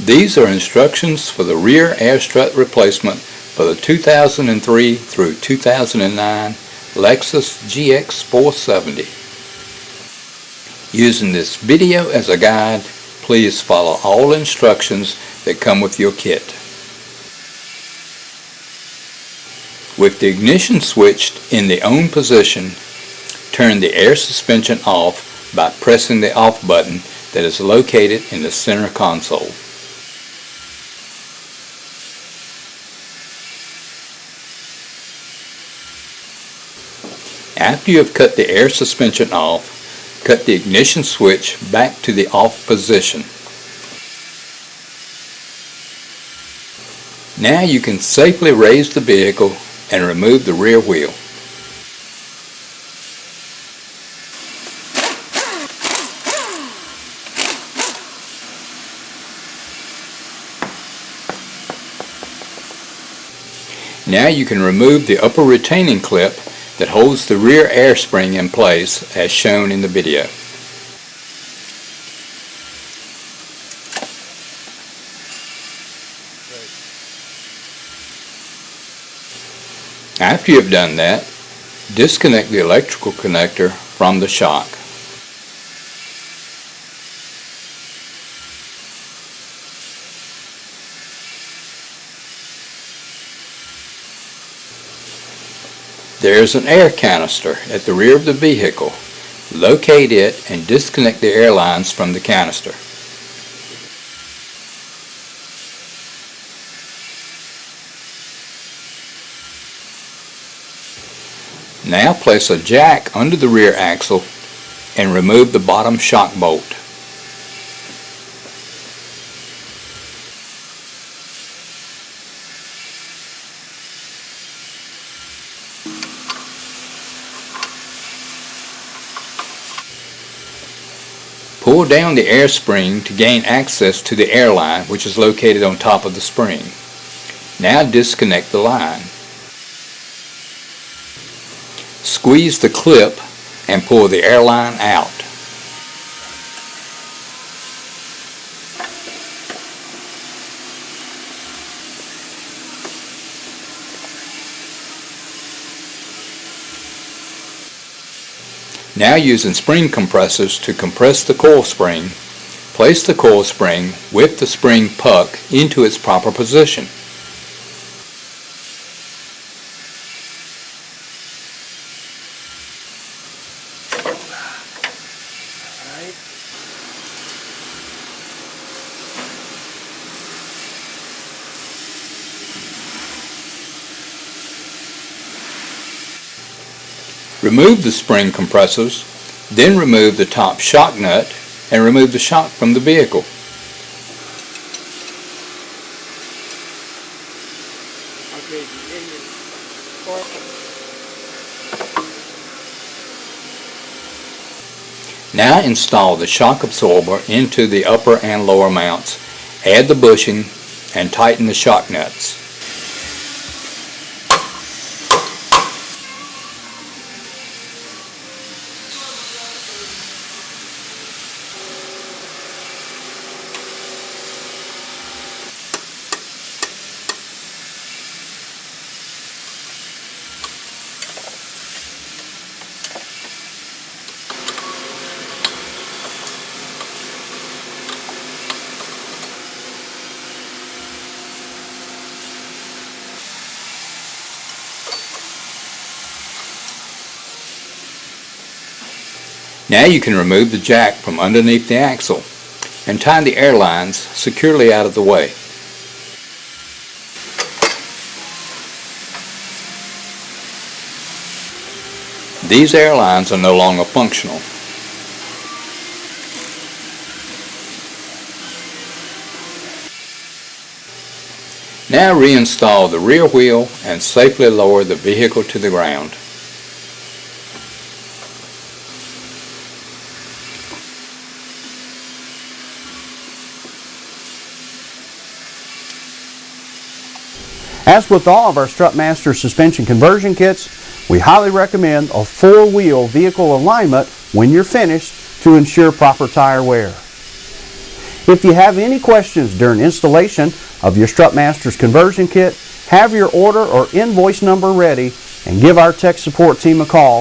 These are instructions for the rear air strut replacement for the 2003 through 2009 Lexus GX 470. Using this video as a guide, please follow all instructions that come with your kit. With the ignition switched in the on position, turn the air suspension off by pressing the off button that is located in the center console. After you have cut the air suspension off, cut the ignition switch back to the off position. Now you can safely raise the vehicle and remove the rear wheel. Now you can remove the upper retaining clip that holds the rear air spring in place as shown in the video. After you have done that, disconnect the electrical connector from the shock. There is an air canister at the rear of the vehicle. Locate it and disconnect the air lines from the canister. Now place a jack under the rear axle and remove the bottom shock bolt. Pull down the air spring to gain access to the air line, which is located on top of the spring. Now disconnect the line. Squeeze the clip and pull the air line out. Now using spring compressors to compress the coil spring, place the coil spring with the spring puck into its proper position. Remove the spring compressors, then remove the top shock nut and remove the shock from the vehicle. Now install the shock absorber into the upper and lower mounts. Add the bushing and tighten the shock nuts. Now you can remove the jack from underneath the axle and tie the air lines securely out of the way. These air lines are no longer functional. Now reinstall the rear wheel and safely lower the vehicle to the ground. As with all of our Strutmasters suspension conversion kits, we highly recommend a four-wheel vehicle alignment when you're finished to ensure proper tire wear. If you have any questions during installation of your Strutmasters conversion kit, have your order or invoice number ready and give our tech support team a call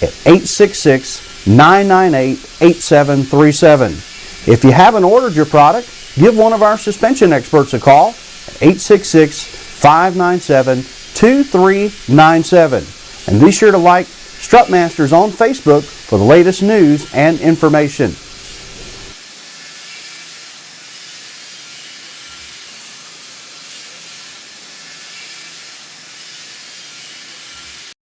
at 866-998-8737. If you haven't ordered your product, give one of our suspension experts a call at 866-597-2397. And be sure to like Strutmasters on Facebook for the latest news and information.